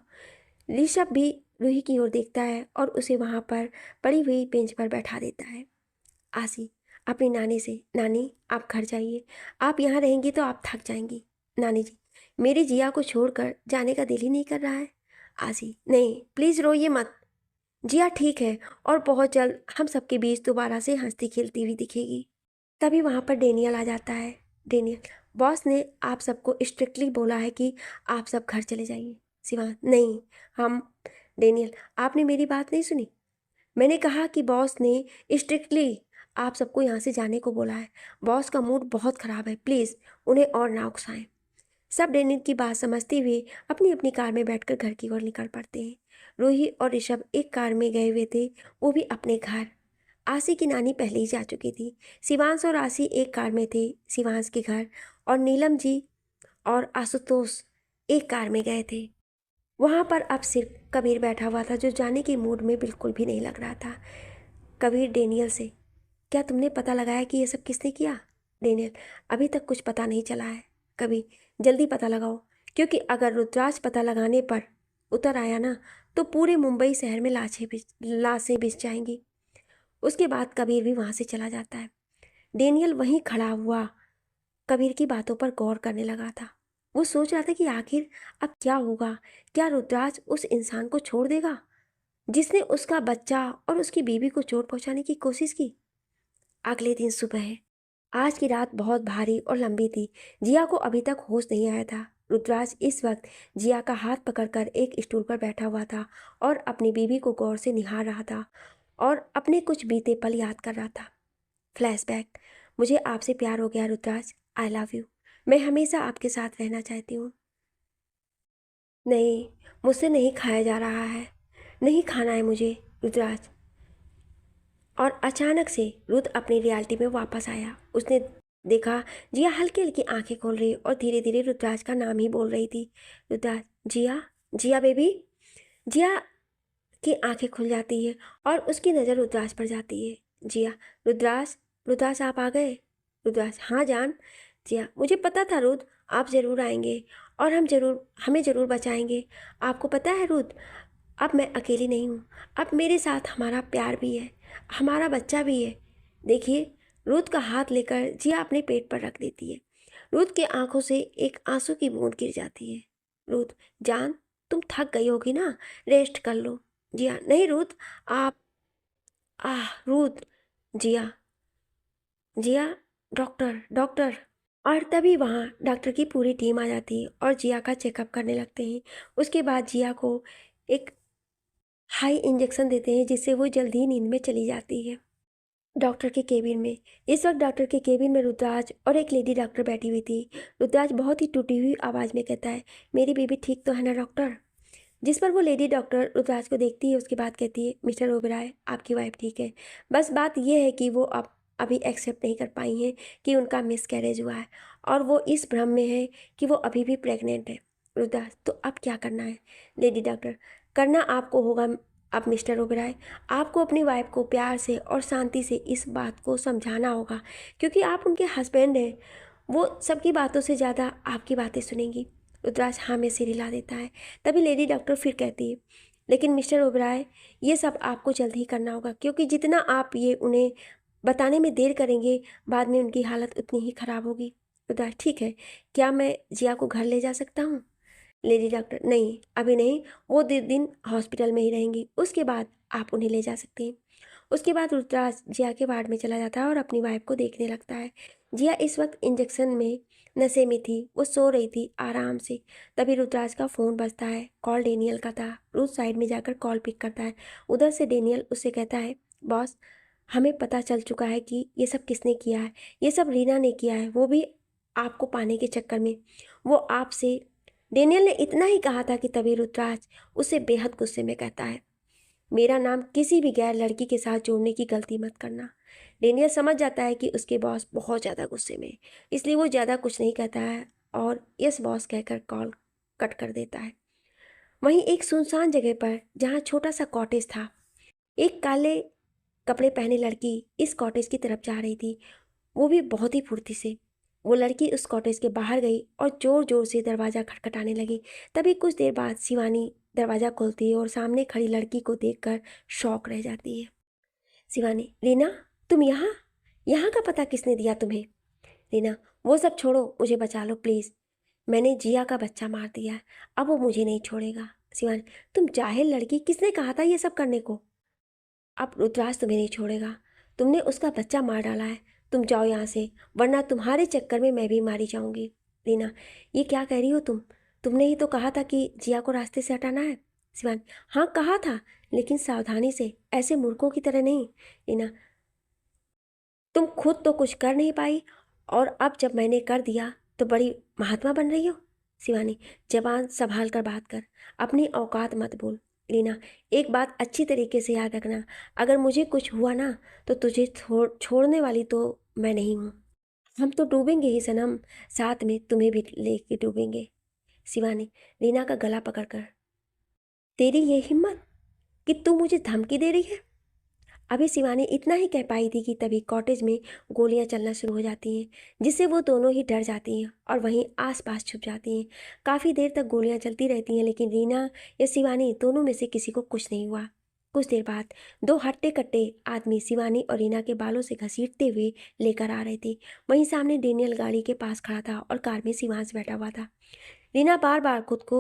ऋषभ भी रूही की ओर देखता है और उसे वहाँ पर पड़ी हुई बेंच पर बैठा देता है। आसी अपनी नानी से, नानी आप घर जाइए, आप यहाँ रहेंगी तो आप थक जाएंगी। नानी जी, मेरी जिया को छोड़कर जाने का दिल ही नहीं कर रहा है। आसी, नहीं प्लीज़ रोइए मत, जिया ठीक है और बहुत जल्द हम सबके बीच दोबारा से हंसती खेलती हुई दिखेगी। तभी वहाँ पर डेनियल आ जाता है। डेनियल, बॉस ने आप सबको स्ट्रिक्टली बोला है कि आप सब घर चले जाइए। शिवांश, नहीं हम। डेनियल, आपने मेरी बात नहीं सुनी। मैंने कहा कि बॉस ने स्ट्रिक्टली आप सबको यहाँ से जाने को बोला है। बॉस का मूड बहुत ख़राब है, प्लीज़ उन्हें और ना उकसाएं। सब डेनियल की बात समझते हुए अपनी अपनी कार में बैठकर घर की ओर निकल पड़ते हैं। रूही और ऋषभ एक कार में गए हुए थे, वो भी अपने घर। आशी की नानी पहले ही जा चुकी थी। शिवांश और आशी एक कार में थे शिवांश के घर, और नीलम जी और आशुतोष एक कार में गए थे। वहाँ पर अब सिर्फ कबीर बैठा हुआ था, जो जाने के मूड में बिल्कुल भी नहीं लग रहा था। कबीर डेनियल से, क्या तुमने पता लगाया कि ये सब किसने किया? डेनियल, अभी तक कुछ पता नहीं चला है। कबीर, जल्दी पता लगाओ, क्योंकि अगर रुद्राज पता लगाने पर उतर आया ना, तो पूरे मुंबई शहर में लाशें बिछ जाएंगी। उसके बाद कबीर भी वहाँ से चला जाता है। डेनियल वहीं खड़ा हुआ कबीर की बातों पर गौर करने लगा था। वो सोच रहा था कि आखिर अब क्या होगा। क्या रुद्राज उस इंसान को छोड़ देगा जिसने उसका बच्चा और उसकी बीवी को चोट पहुंचाने की कोशिश की? अगले दिन सुबह है। आज की रात बहुत भारी और लंबी थी। जिया को अभी तक होश नहीं आया था। रुद्राज इस वक्त जिया का हाथ पकड़कर एक स्टूल पर बैठा हुआ था और अपनी बीवी को गौर से निहार रहा था और अपने कुछ बीते पल याद कर रहा था। फ्लैशबैक। मुझे आपसे प्यार हो गया रुद्राज। आई लव यू। मैं हमेशा आपके साथ रहना चाहती हूँ। नहीं, मुझसे नहीं खाया जा रहा है। नहीं खाना है मुझे रुद्राज। और अचानक से रुद्र अपनी रियलिटी में वापस आया। उसने देखा जिया हल्की हल्की आंखें खोल रही और धीरे धीरे रुद्राज का नाम ही बोल रही थी। रुद्राज, जिया, जिया बेबी। जिया की आंखें खुल जाती है और उसकी नज़र रुद्राज पर जाती है। जिया, रुद्राज, रुद्राज आप आ गए? रुद्राज, हाँ जान। जिया, मुझे पता था रुद्र आप ज़रूर आएंगे और हमें ज़रूर बचाएंगे। आपको पता है रुद्र, अब मैं अकेली नहीं हूँ। अब मेरे साथ हमारा प्यार भी है, हमारा बच्चा भी है। देखिए, रुद्र का हाथ लेकर जिया अपने पेट पर रख देती है। रुद्र की आंखों से एक आंसू की बूंद गिर जाती है। रुद्र, जान, तुम थक गई होगी ना, रेस्ट कर लो। जिया, नहीं रुद्र, आप। रुद्र। जिया, जिया, डॉक्टर, डॉक्टर। और तभी वहाँ डॉक्टर की पूरी टीम आ जाती है और जिया का चेकअप करने लगते हैं। उसके बाद जिया को एक हाई इंजेक्शन देते हैं जिससे वो जल्दी ही नींद में चली जाती है। डॉक्टर के केबिन में इस वक्त डॉक्टर के केबिन में रुद्राज और एक लेडी डॉक्टर बैठी हुई थी। रुद्राज बहुत ही टूटी हुई आवाज़ में कहता है, मेरी बेबी ठीक तो है ना डॉक्टर? जिस पर वो लेडी डॉक्टर रुद्राज को देखती है, उसके बाद कहती है, मिस्टर ओबेरॉय, आपकी वाइफ ठीक है। बस बात यह है कि वो अब अभी एक्सेप्ट नहीं कर पाई हैं कि उनका मिसकैरेज हुआ है और वो इस भ्रम में है कि वो अभी भी प्रेग्नेंट है। रुद्राज, तो अब क्या करना है? लेडी डॉक्टर, करना आपको होगा। अब मिस्टर ओबेरॉय, आपको अपनी वाइफ को प्यार से और शांति से इस बात को समझाना होगा, क्योंकि आप उनके हस्बैंड हैं। वो सबकी बातों से ज़्यादा आपकी बातें सुनेंगी। रुद्राज हाँ में सिर हिला देता है। तभी लेडी डॉक्टर फिर कहती है, लेकिन मिस्टर ओबेरॉय, ये सब आपको जल्द ही करना होगा, क्योंकि जितना आप ये उन्हें बताने में देर करेंगे, बाद में उनकी हालत उतनी ही ख़राब होगी। रुद्राज, ठीक है, क्या मैं जिया को घर ले जा सकता हूँ? लेडी डॉक्टर, नहीं, अभी नहीं, वो दिन हॉस्पिटल में ही रहेंगी, उसके बाद आप उन्हें ले जा सकते हैं। उसके बाद रुद्राज जिया के वार्ड में चला जाता है और अपनी वाइफ को देखने लगता है। जिया इस वक्त इंजेक्शन में नशे में थी, वो सो रही थी आराम से। तभी रुद्राज का फ़ोन बजता है। कॉल डेनियल का था। रुद्र साइड में जाकर कॉल पिक करता है। उधर से डेनियल उससे कहता है, बॉस, हमें पता चल चुका है कि ये सब किसने किया है। ये सब रीना ने किया है, वो भी आपको पाने के चक्कर में। वो आपसे, डेनियल ने इतना ही कहा था कि तभी रुद्राज उसे बेहद गुस्से में कहता है, मेरा नाम किसी भी गैर लड़की के साथ जोड़ने की गलती मत करना। डेनियल समझ जाता है कि उसके बॉस बहुत ज़्यादा गुस्से में, इसलिए वो ज़्यादा कुछ नहीं कहता है और यस बॉस कहकर कॉल कट कर देता है। वहीं एक सुनसान जगह पर जहाँ छोटा सा कॉटेज था, एक काले कपड़े पहने लड़की इस कॉटेज की तरफ जा रही थी, वो भी बहुत ही फुर्ती से। वो लड़की उस कॉटेज के बाहर गई और ज़ोर ज़ोर से दरवाज़ा खटखटाने लगी। तभी कुछ देर बाद शिवानी दरवाज़ा खोलती है और सामने खड़ी लड़की को देखकर शॉक रह जाती है। शिवानी, रीना, तुम यहाँ? यहाँ का पता किसने दिया तुम्हें? रीना, वो सब छोड़ो, मुझे बचा लो प्लीज़। मैंने जिया का बच्चा मार दिया है, अब वो मुझे नहीं छोड़ेगा। शिवानी, तुम जाहिल लड़की, किसने कहा था ये सब करने को? अब रुद्राज तुम्हें नहीं छोड़ेगा। तुमने उसका बच्चा मार डाला है। तुम जाओ यहाँ से, वरना तुम्हारे चक्कर में मैं भी मारी जाऊंगी। रीना, ये क्या कह रही हो तुम? तुमने ही तो कहा था कि जिया को रास्ते से हटाना है। शिवानी, हाँ कहा था, लेकिन सावधानी से, ऐसे मूर्खों की तरह नहीं। रीना, तुम खुद तो कुछ कर नहीं पाई और अब जब मैंने कर दिया तो बड़ी महात्मा बन रही हो। शिवानी, जबान संभाल कर बात कर, अपनी औकात मत बोल। रीना, एक बात अच्छी तरीके से याद रखना, अगर मुझे कुछ हुआ ना तो तुझे छोड़ने वाली तो मैं नहीं हूँ। हम तो डूबेंगे ही सनम, साथ में तुम्हें भी लेके डूबेंगे। शिवानी रीना का गला पकड़कर, तेरी ये हिम्मत कि तू मुझे धमकी दे रही है। अभी शिवानी इतना ही कह पाई थी कि तभी कॉटेज में गोलियां चलना शुरू हो जाती हैं, जिससे वो दोनों ही डर जाती हैं और वहीं आसपास छुप जाती हैं। काफ़ी देर तक गोलियां चलती रहती हैं, लेकिन रीना या शिवानी दोनों में से किसी को कुछ नहीं हुआ। कुछ देर बाद दो हट्टे कट्टे आदमी शिवानी और रीना के बालों से घसीटते हुए लेकर आ रहे थे। वहीं सामने डेनियल गाड़ी के पास खड़ा था और कार में शिवांश बैठा हुआ था। रीना बार बार खुद को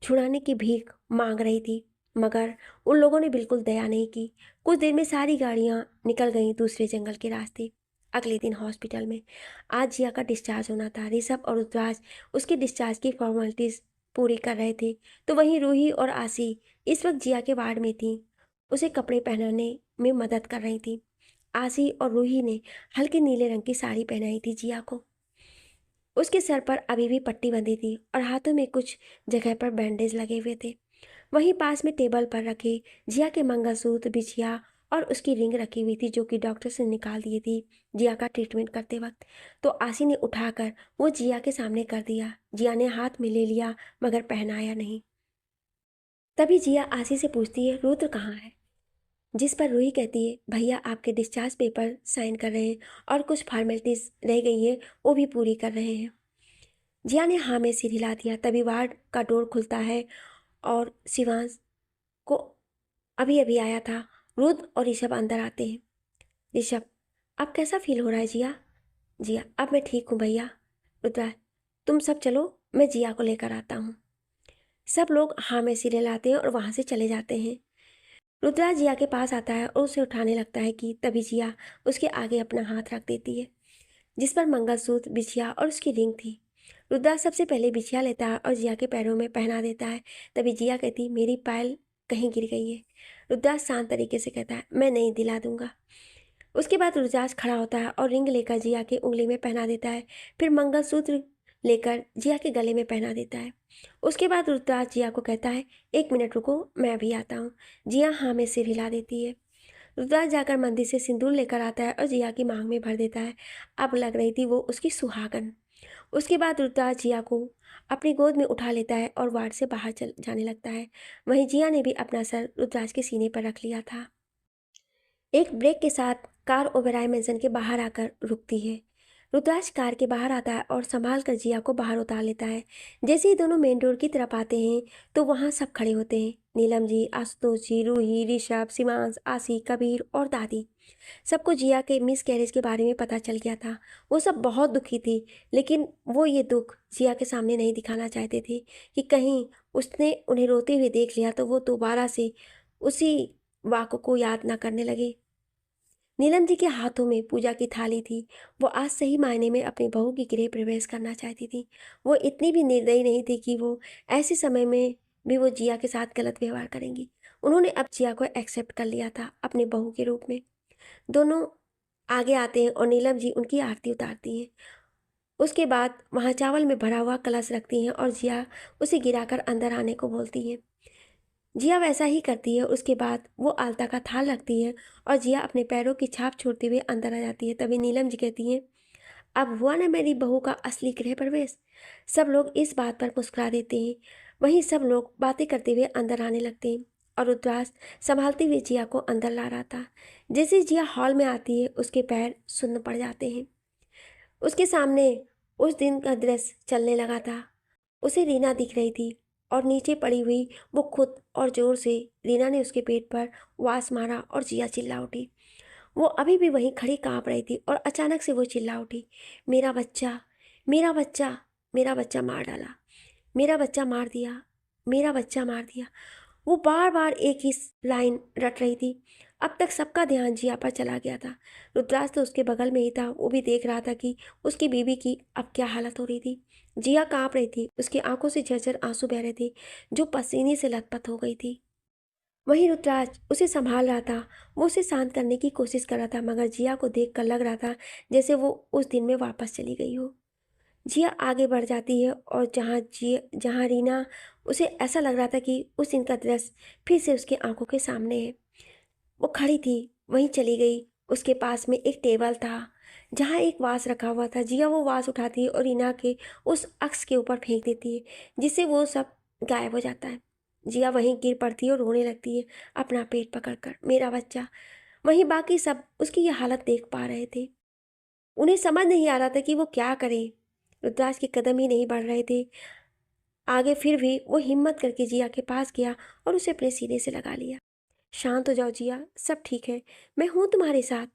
छुड़ाने की भीख मांग रही थी, मगर उन लोगों ने बिल्कुल दया नहीं की। कुछ देर में सारी गाड़ियां निकल गईं दूसरे जंगल के रास्ते। अगले दिन हॉस्पिटल में आज जिया का डिस्चार्ज होना था। ऋषभ और रुद्राज उसके डिस्चार्ज की फॉर्मेलिटीज पूरी कर रहे थे, तो वहीं रूही और आसी इस वक्त जिया के वार्ड में थी, उसे कपड़े पहनाने में मदद कर रही थी। आसी और रूही ने हल्के नीले रंग की साड़ी पहनाई थी जिया को। उसके सर पर अभी भी पट्टी बंधी थी और हाथों में कुछ जगह पर बैंडेज लगे हुए थे। वहीं पास में टेबल पर रखे जिया के मंगलसूत्र, बिछिया और उसकी रिंग रखी हुई थी, जो कि डॉक्टर से निकाल दी थी जिया का ट्रीटमेंट करते वक्त। तो आसी ने उठाकर वो जिया के सामने कर दिया। जिया ने हाथ में ले लिया मगर पहनाया नहीं। तभी जिया आसी से पूछती है, रुद्र कहाँ है? जिस पर रूही कहती है, भैया आपके डिस्चार्ज पेपर साइन कर रहे हैं और कुछ फॉर्मेलिटीज रह गई है वो भी पूरी कर रहे हैं। जिया ने हाँ में सिर हिला दिया। तभी वार्ड का डोर खुलता है और शिवांश को अभी अभी आया था रुद्र और ऋषभ अंदर आते हैं। ऋषभ, अब कैसा फील हो रहा है जिया? जिया, अब मैं ठीक हूँ भैया। रुद्रा, तुम सब चलो, मैं जिया को लेकर आता हूँ। सब लोग हाँ में सिर हिलाते हैं और वहाँ से चले जाते हैं। रुद्राज जिया के पास आता है और उसे उठाने लगता है कि तभी जिया उसके आगे अपना हाथ रख देती है, जिस पर मंगलसूत्र, बिछिया और उसकी रिंग थी। रुद्राज सबसे पहले बिछिया लेता है और जिया के पैरों में पहना देता है। तभी जिया कहती, मेरी पायल कहीं गिर गई है। रुद्राज शांत तरीके से कहता है, मैं नहीं दिला दूंगा। उसके बाद रुद्राज खड़ा होता है और रिंग लेकर जिया के उंगली में पहना देता है, फिर मंगलसूत्र लेकर जिया के गले में पहना देता है। उसके बाद रुद्राज जिया को कहता है, एक मिनट रुको, मैं अभी आता हूँ। जिया हाँ में सिर हिला देती है। रुद्राज जाकर मंदिर से सिंदूर लेकर आता है और जिया की मांग में भर देता है। अब लग रही थी वो उसकी सुहागन। उसके बाद रुद्राज जिया को अपनी गोद में उठा लेता है और वार्ड से बाहर चल जाने लगता है। वहीं जिया ने भी अपना सर रुद्राज के सीने पर रख लिया था। एक ब्रेक के साथ कार ओबेरॉय मैंसन के बाहर आकर रुकती है। रुद्राज कार के बाहर आता है और संभाल कर जिया को बाहर उतार लेता है। जैसे ही दोनों मेन रोड की तरफ आते हैं तो वहाँ सब खड़े होते हैं। नीलम जी, आशुतोष जी, रूही, ऋषभ, शिवांश, आसी, कबीर और दादी। सबको जिया के मिस कैरेज के बारे में पता चल गया था। वो सब बहुत दुखी थी, लेकिन वो ये दुख जिया के सामने नहीं दिखाना चाहते थे कि कहीं उसने उन्हें रोते हुए देख लिया तो वो दोबारा से उसी वाक़ को याद ना करने लगे। नीलम जी के हाथों में पूजा की थाली थी। वो आज सही मायने में अपनी बहू की गृह प्रवेश करना चाहती थी। वो इतनी भी निर्दयी नहीं थी कि वो ऐसे समय में भी वो जिया के साथ गलत व्यवहार करेंगी। उन्होंने अब जिया को एक्सेप्ट कर लिया था अपने बहू के रूप में। दोनों आगे आते हैं और नीलम जी उनकी आरती उतारती हैं। उसके बाद वहाँ चावल में भरा हुआ कलश रखती हैं और जिया उसे गिराकर अंदर आने को बोलती हैं। जिया वैसा ही करती है। उसके बाद वो आलता का थाल रखती है और जिया अपने पैरों की छाप छोड़ते हुए अंदर आ जाती है। तभी नीलम जी कहती हैं, अब हुआ ना मेरी बहू का असली गृह प्रवेश। सब लोग इस बात पर मुस्कुरा देते हैं। वहीं सब लोग बातें करते हुए अंदर आने लगते हैं और रुद्राज संभालते हुए जिया को अंदर ला रहा था। जैसे जिया हॉल में आती है उसके पैर सुन्न पड़ जाते हैं। उसके सामने उस दिन का दृश्य चलने लगा था। उसे रीना दिख रही थी और नीचे पड़ी हुई वो खुद, और जोर से रीना ने उसके पेट पर वास मारा और जिया चिल्ला उठी। वो अभी भी वहीं खड़ी कांप रही थी और अचानक से वो चिल्ला उठी, मेरा बच्चा, मेरा बच्चा, मेरा बच्चा मार डाला, मेरा बच्चा मार दिया, मेरा बच्चा मार दिया। वो बार बार एक ही लाइन रट रही थी। अब तक सबका ध्यान जिया पर चला गया था। रुद्राज तो उसके बगल में ही था। वो भी देख रहा था कि उसकी बीवी की अब क्या हालत हो रही थी। जिया कांप रही थी। उसकी आंखों से झरझर आंसू बह रहे थे, जो पसीने से लथपथ हो गई थी। वहीं रुद्राज उसे संभाल रहा था। वो उसे शांत करने की कोशिश कर रहा था, मगर जिया को देख कर लग रहा था जैसे वो उस दिन में वापस चली गई हो। जिया आगे बढ़ जाती है और जहाँ रीना उसे ऐसा लग रहा था कि उस दिन का दृश्य फिर से उसकी आंखों के सामने है। वो खड़ी थी, वहीं चली गई। उसके पास में एक टेबल था जहाँ एक वास रखा हुआ था। जिया वो वास उठाती है और रीना के उस अक्स के ऊपर फेंक देती है, जिससे वो सब गायब हो जाता है। जिया वहीं गिर पड़ती है और रोने लगती है, अपना पेट पकड़कर, मेरा बच्चा। वहीं बाकी सब उसकी ये हालत देख पा रहे थे। उन्हें समझ नहीं आ रहा था कि वो क्या करें। रुद्राज के कदम ही नहीं बढ़ रहे थे आगे। फिर भी वो हिम्मत करके जिया के पास गया और उसे अपने सीने से लगा लिया। शांत हो जाओ जिया, सब ठीक है, मैं हूं तुम्हारे साथ।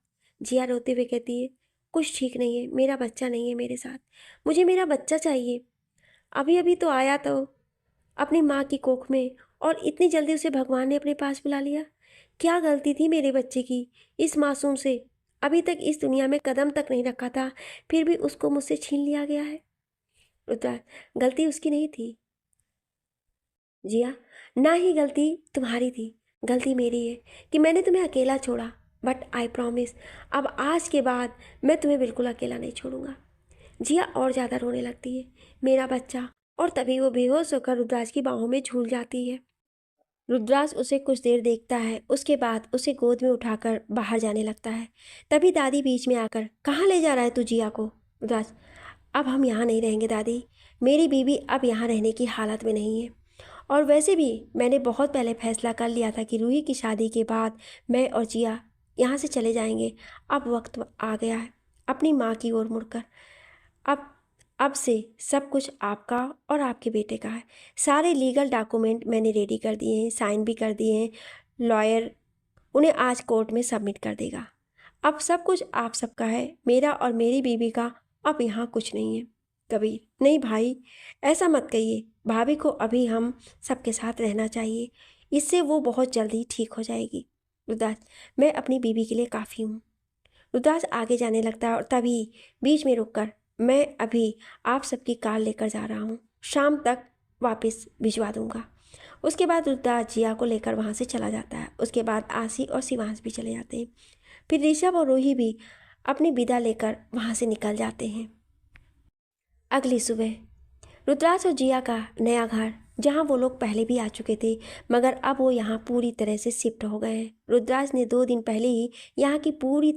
जिया रोते हुए कहती है, कुछ ठीक नहीं है, मेरा बच्चा नहीं है मेरे साथ, मुझे मेरा बच्चा चाहिए। अभी अभी तो आया तो अपनी माँ की कोख में, और इतनी जल्दी उसे भगवान ने अपने पास बुला लिया। क्या गलती थी मेरे बच्चे की, इस मासूम से? अभी तक इस दुनिया में कदम तक नहीं रखा था, फिर भी उसको मुझसे छीन लिया गया है। रुद्रा, गलती उसकी नहीं थी जिया, ना ही गलती तुम्हारी थी, गलती मेरी है कि मैंने तुम्हें अकेला छोड़ा। बट आई प्रॉमिस, अब आज के बाद मैं तुम्हें बिल्कुल अकेला नहीं छोड़ूंगा। जिया और ज़्यादा रोने लगती है, मेरा बच्चा। और तभी वो बेहोश होकर रुद्राज की बाहों में झूल जाती है। रुद्राज उसे कुछ देर देखता है, उसके बाद उसे गोद में उठाकर बाहर जाने लगता है। तभी दादी बीच में आकर, कहाँ ले जा रहा है तू जिया को? रुद्राज, अब हम यहाँ नहीं रहेंगे दादी, मेरी बीवी अब यहाँ रहने की हालत में नहीं है। और वैसे भी मैंने बहुत पहले फैसला कर लिया था कि रूही की शादी के बाद मैं और जिया यहाँ से चले जाएंगे। अब वक्त आ गया है अपनी माँ की ओर मुड़कर। अब अब से सब कुछ आपका और आपके बेटे का है। सारे लीगल डॉक्यूमेंट मैंने रेडी कर दिए हैं, साइन भी कर दिए हैं। लॉयर उन्हें आज कोर्ट में सबमिट कर देगा। अब सब कुछ आप सबका है, मेरा और मेरी बीवी का अब यहाँ कुछ नहीं है। कबीर, नहीं भाई, ऐसा मत कहिए। भाभी को अभी हम सबके साथ रहना चाहिए, इससे वो बहुत जल्दी ठीक हो जाएगी। रुद्राज, मैं अपनी बीवी के लिए काफ़ी हूँ। रुद्राज आगे जाने लगता है और तभी बीच में रुककर, मैं अभी आप सबकी कार लेकर जा रहा हूँ, शाम तक वापस भिजवा दूंगा। उसके बाद रुद्राज जिया को लेकर वहाँ से चला जाता है। उसके बाद आसी और शिवांश भी चले जाते हैं। फिर ऋषभ और रूही भी अपनी विदा लेकर वहाँ से निकल जाते हैं। अगली सुबह रुद्राज और जिया का नया घर, जहाँ वो लोग पहले भी आ चुके थे, मगर अब वो यहाँ पूरी तरह से शिफ्ट हो गए हैं। रुद्राज ने 2 दिन पहले ही यहाँ की पूरी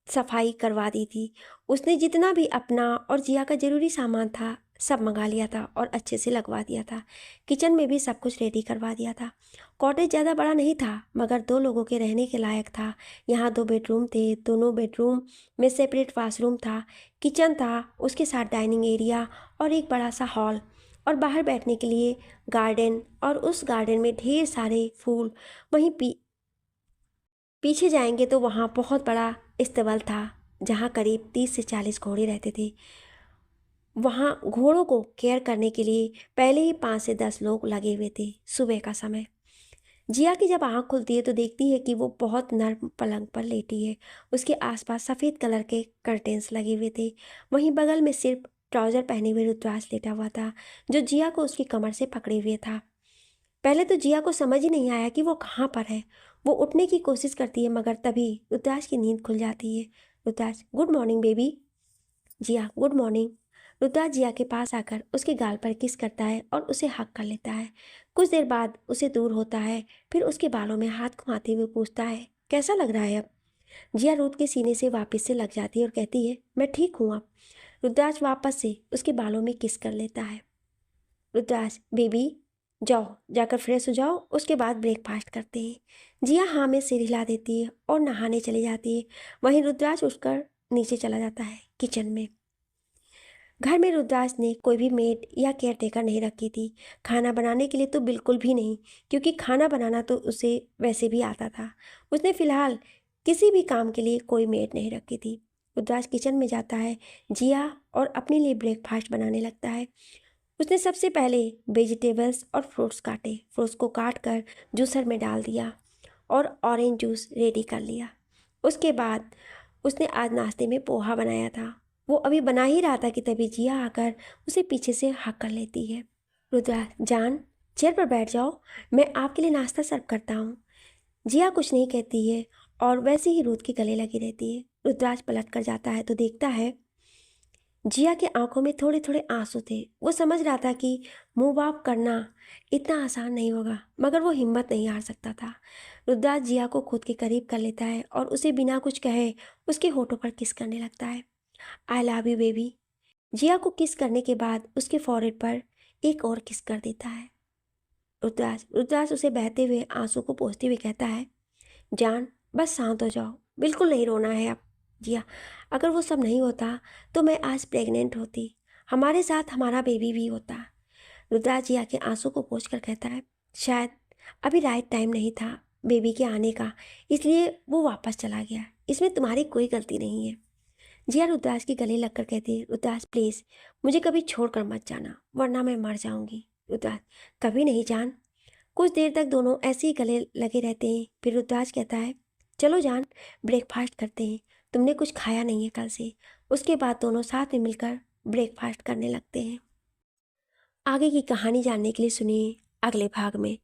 सफाई करवा दी थी। उसने जितना भी अपना और जिया का ज़रूरी सामान था सब मंगा लिया था और अच्छे से लगवा दिया था। किचन में भी सब कुछ रेडी करवा दिया था। कॉटेज ज़्यादा बड़ा नहीं था, मगर 2 लोगों के रहने के लायक था। यहाँ 2 बेडरूम थे, दोनों बेडरूम में सेपरेट वॉशरूम था, किचन था, उसके साथ डाइनिंग एरिया और एक बड़ा सा हॉल, और बाहर बैठने के लिए गार्डन, और उस गार्डन में ढेर सारे फूल। वहीं पीछे जाएंगे तो वहाँ बहुत बड़ा इस्तबल था, जहाँ करीब 30 से 40 घोड़े रहते थे। वहाँ घोड़ों को केयर करने के लिए पहले ही 5 से 10 लोग लगे हुए थे। सुबह का समय, जिया की जब आँख खुलती है तो देखती है कि वो बहुत नर्म पलंग पर लेटी है। उसके आसपास सफ़ेद कलर के कर्टेन्स लगे हुए थे। वहीं बगल में सिर्फ ट्राउज़र पहने हुए रुद्राज लेटा हुआ था, जो जिया को उसकी कमर से पकड़े हुए था। पहले तो जिया को समझ ही नहीं आया कि वो कहाँ पर है। वो उठने की कोशिश करती है, मगर तभी रुद्राज की नींद खुल जाती है। Rudraj, good morning baby. Jiya, good morning. Rudraj Jiya के पास आकर उसके गाल पर किस करता है और उसे हक कर लेता है। कुछ देर बाद उसे दूर होता है, फिर उसके बालों में हाथ घुमाते हुए पूछता है, कैसा लग रहा है अब? जिया रुद्र के सीने से वापस से लग जाती है और कहती है, मैं ठीक हूँ अब। रुद्राज वापस से उसके बालों में किस कर लेता है। रुद्राज, बेबी जाओ, जाकर फ्रेश हो जाओ, उसके बाद ब्रेकफास्ट करते हैं। जिया हाँ में सिर हिला देती है और नहाने चली जाती है। वहीं रुद्राज उठकर नीचे चला जाता है किचन में। घर में रुद्राज ने कोई भी मेड या केयर टेकर नहीं रखी थी, खाना बनाने के लिए तो बिल्कुल भी नहीं, क्योंकि खाना बनाना तो उसे वैसे भी आता था। उसने फिलहाल किसी भी काम के लिए कोई मेड नहीं रखी थी। रुद्राज किचन में जाता है, जिया और अपने लिए ब्रेकफास्ट बनाने लगता है। उसने सबसे पहले वेजिटेबल्स और फ्रूट्स काटे, फ्रूट्स को काट कर जूसर में डाल दिया और ऑरेंज जूस रेडी कर लिया। उसके बाद उसने आज नाश्ते में पोहा बनाया था। वो अभी बना ही रहा था कि तभी जिया आकर उसे पीछे से हक कर लेती है। रुद्रा जान, चेयर पर बैठ जाओ, मैं आपके लिए नाश्ता सर्व करता हूँ। जिया कुछ नहीं कहती है और वैसे ही रुद्र के गले लगी रहती है। रुद्राज पलट कर जाता है तो देखता है जिया के आंखों में थोड़े थोड़े आंसू थे। वो समझ रहा था कि मुंह बाप करना इतना आसान नहीं होगा, मगर वो हिम्मत नहीं हार सकता था। रुद्राज जिया को खुद के करीब कर लेता है और उसे बिना कुछ कहे उसके होठों पर किस करने लगता है। I love you baby. Jiya को किस करने के बाद उसके फॉरहेड पर एक और किस कर देता है। रुद्राज रुद्राज उसे बहते हुए आंसू को पोंछते हुए कहता है, जान बस शांत हो जाओ, बिल्कुल नहीं रोना है अब। जिया, अगर वो सब नहीं होता तो मैं आज प्रेग्नेंट होती, हमारे साथ हमारा बेबी भी होता। रुद्राज जिया के आंसू को पोंछ कर कहता है, शायद अभी राइट टाइम नहीं था बेबी के आने का, इसलिए वो वापस चला गया, इसमें तुम्हारी कोई गलती नहीं है। जिया रुद्राज के गले लगकर कहती है, रुद्राज प्लीज़ मुझे कभी छोड़कर मत जाना, वरना मैं मर जाऊंगी। रुद्राज, कभी नहीं जान। कुछ देर तक दोनों ऐसे ही गले लगे रहते हैं। फिर रुद्राज कहता है, चलो जान ब्रेकफास्ट करते हैं, तुमने कुछ खाया नहीं है कल से। उसके बाद दोनों साथ में मिलकर ब्रेकफास्ट करने लगते हैं। आगे की कहानी जानने के लिए सुनिए अगले भाग में।